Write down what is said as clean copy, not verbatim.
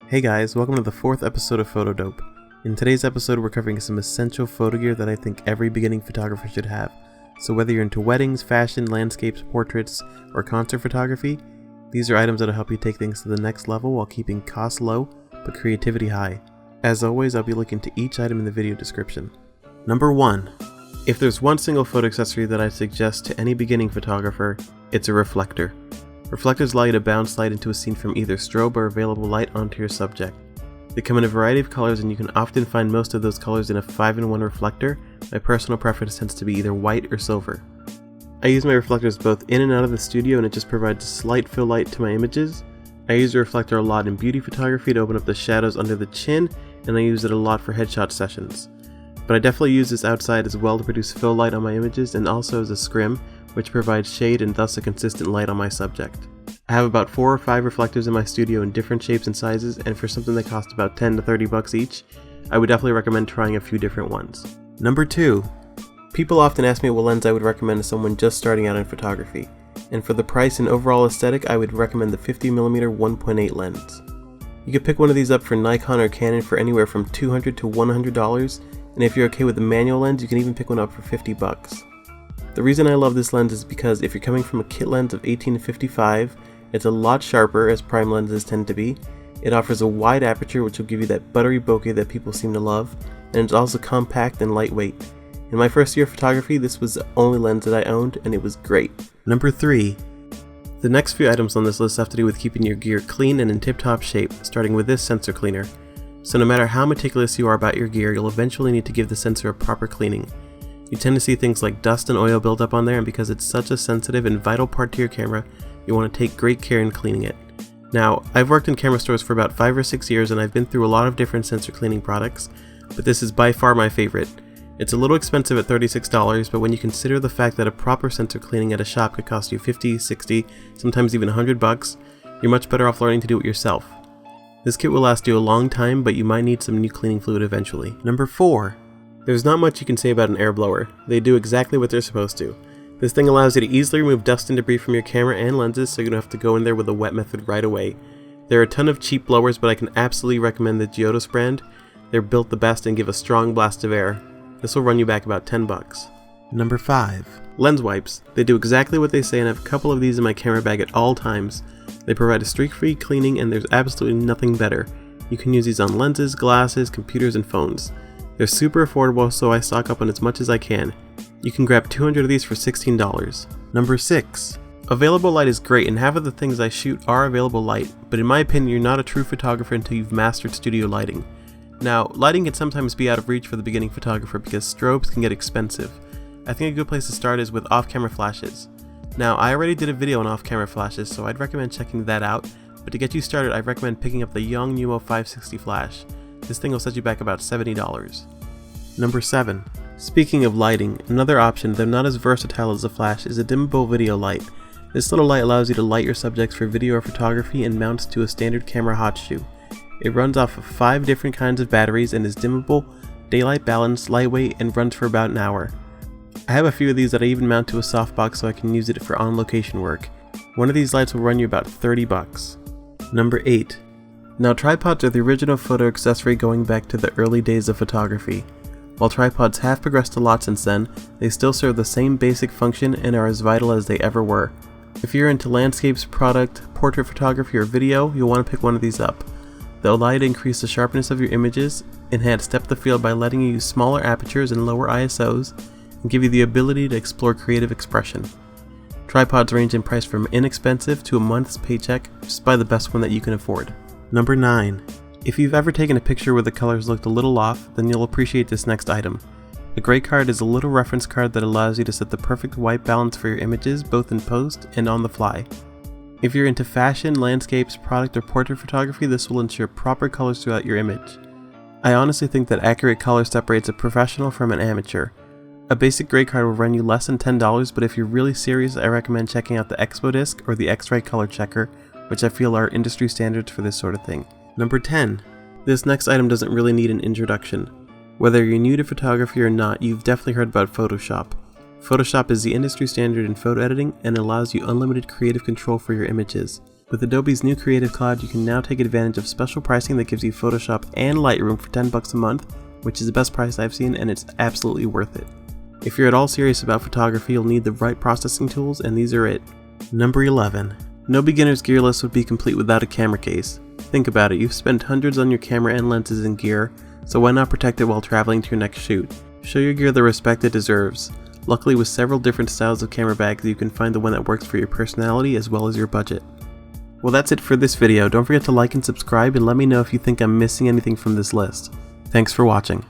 Hey guys, welcome to the 4th episode of Photo Dope. In today's episode we're covering some essential photo gear that I think every beginning photographer should have. So whether you're into weddings, fashion, landscapes, portraits, or concert photography, these are items that'll help you take things to the next level while keeping costs low but creativity high. As always, I'll be linking to each item in the video description. Number 1. If there's one single photo accessory that I'd suggest to any beginning photographer, it's a reflector. Reflectors allow you to bounce light into a scene from either strobe or available light onto your subject. They come in a variety of colors and you can often find most of those colors in a 5-in-1 reflector. My personal preference tends to be either white or silver. I use my reflectors both in and out of the studio and it just provides a slight fill light to my images. I use the reflector a lot in beauty photography to open up the shadows under the chin, and I use it a lot for headshot sessions. But I definitely use this outside as well to produce fill light on my images and also as a scrim, which provides shade and thus a consistent light on my subject. I have about 4 or 5 reflectors in my studio in different shapes and sizes, and for something that costs about 10 to 30 bucks each, I would definitely recommend trying a few different ones. Number 2. People often ask me what lens I would recommend to someone just starting out in photography, and for the price and overall aesthetic I would recommend the 50mm 1.8 lens. You could pick one of these up for Nikon or Canon for anywhere from $200 to $100, and if you're okay with the manual lens you can even pick one up for 50 bucks. The reason I love this lens is because if you're coming from a kit lens of 18 to 55, it's a lot sharper as prime lenses tend to be. It offers a wide aperture which will give you that buttery bokeh that people seem to love, and it's also compact and lightweight. In my first year of photography, this was the only lens that I owned and it was great. Number 3. The next few items on this list have to do with keeping your gear clean and in tip-top shape, starting with this sensor cleaner. So no matter how meticulous you are about your gear, you'll eventually need to give the sensor a proper cleaning. You tend to see things like dust and oil build up on there, and because it's such a sensitive and vital part to your camera, you want to take great care in cleaning it. Now, I've worked in camera stores for about 5 or 6 years and I've been through a lot of different sensor cleaning products, but this is by far my favorite. It's a little expensive at $36, but when you consider the fact that a proper sensor cleaning at a shop could cost you $50, $60, sometimes even $100, you're much better off learning to do it yourself. This kit will last you a long time, but you might need some new cleaning fluid eventually. Number 4. There's not much you can say about an air blower. They do exactly what they're supposed to. This thing allows you to easily remove dust and debris from your camera and lenses so you don't have to go in there with a wet method right away. There are a ton of cheap blowers, but I can absolutely recommend the Geodos brand. They're built the best and give a strong blast of air. This will run you back about 10 bucks. Number 5. Lens wipes. They do exactly what they say and I have a couple of these in my camera bag at all times. They provide a streak-free cleaning and there's absolutely nothing better. You can use these on lenses, glasses, computers, and phones. They're super affordable, so I stock up on as much as I can. You can grab 200 of these for $16. Number 6. Available light is great and half of the things I shoot are available light, but in my opinion you're not a true photographer until you've mastered studio lighting. Now, lighting can sometimes be out of reach for the beginning photographer because strobes can get expensive. I think a good place to start is with off-camera flashes. Now, I already did a video on off-camera flashes, so I'd recommend checking that out, but to get you started I recommend picking up the YONGNUO 560 flash. This thing will set you back about $70. Number 7. Speaking of lighting, another option, though not as versatile as the flash, is a dimmable video light. This little light allows you to light your subjects for video or photography and mounts to a standard camera hot shoe. It runs off of 5 different kinds of batteries and is dimmable, daylight balanced, lightweight, and runs for about an hour. I have a few of these that I even mount to a softbox so I can use it for on-location work. One of these lights will run you about 30 bucks. Number 8. Now, tripods are the original photo accessory going back to the early days of photography. While tripods have progressed a lot since then, they still serve the same basic function and are as vital as they ever were. If you're into landscapes, product, portrait photography, or video, you'll want to pick one of these up. They'll allow you to increase the sharpness of your images, enhance depth of field by letting you use smaller apertures and lower ISOs, and give you the ability to explore creative expression. Tripods range in price from inexpensive to a month's paycheck. Just buy the best one that you can afford. Number 9. If you've ever taken a picture where the colors looked a little off, then you'll appreciate this next item. A gray card is a little reference card that allows you to set the perfect white balance for your images both in post and on the fly. If you're into fashion, landscapes, product, or portrait photography, this will ensure proper colors throughout your image. I honestly think that accurate color separates a professional from an amateur. A basic gray card will run you less than $10, but if you're really serious, I recommend checking out the Expo Disc or the X-Ray Color Checker, which I feel are industry standards for this sort of thing. Number 10. This next item doesn't really need an introduction. Whether you're new to photography or not, you've definitely heard about Photoshop. Photoshop is the industry standard in photo editing and allows you unlimited creative control for your images. With Adobe's new Creative Cloud, you can now take advantage of special pricing that gives you Photoshop and Lightroom for $10 a month, which is the best price I've seen, and it's absolutely worth it. If you're at all serious about photography, you'll need the right processing tools, and these are it. Number 11. No beginner's gear list would be complete without a camera case. Think about it, you've spent hundreds on your camera and lenses and gear, so why not protect it while traveling to your next shoot? Show your gear the respect it deserves. Luckily, with several different styles of camera bags, you can find the one that works for your personality as well as your budget. Well, that's it for this video. Don't forget to like and subscribe, and let me know if you think I'm missing anything from this list. Thanks for watching.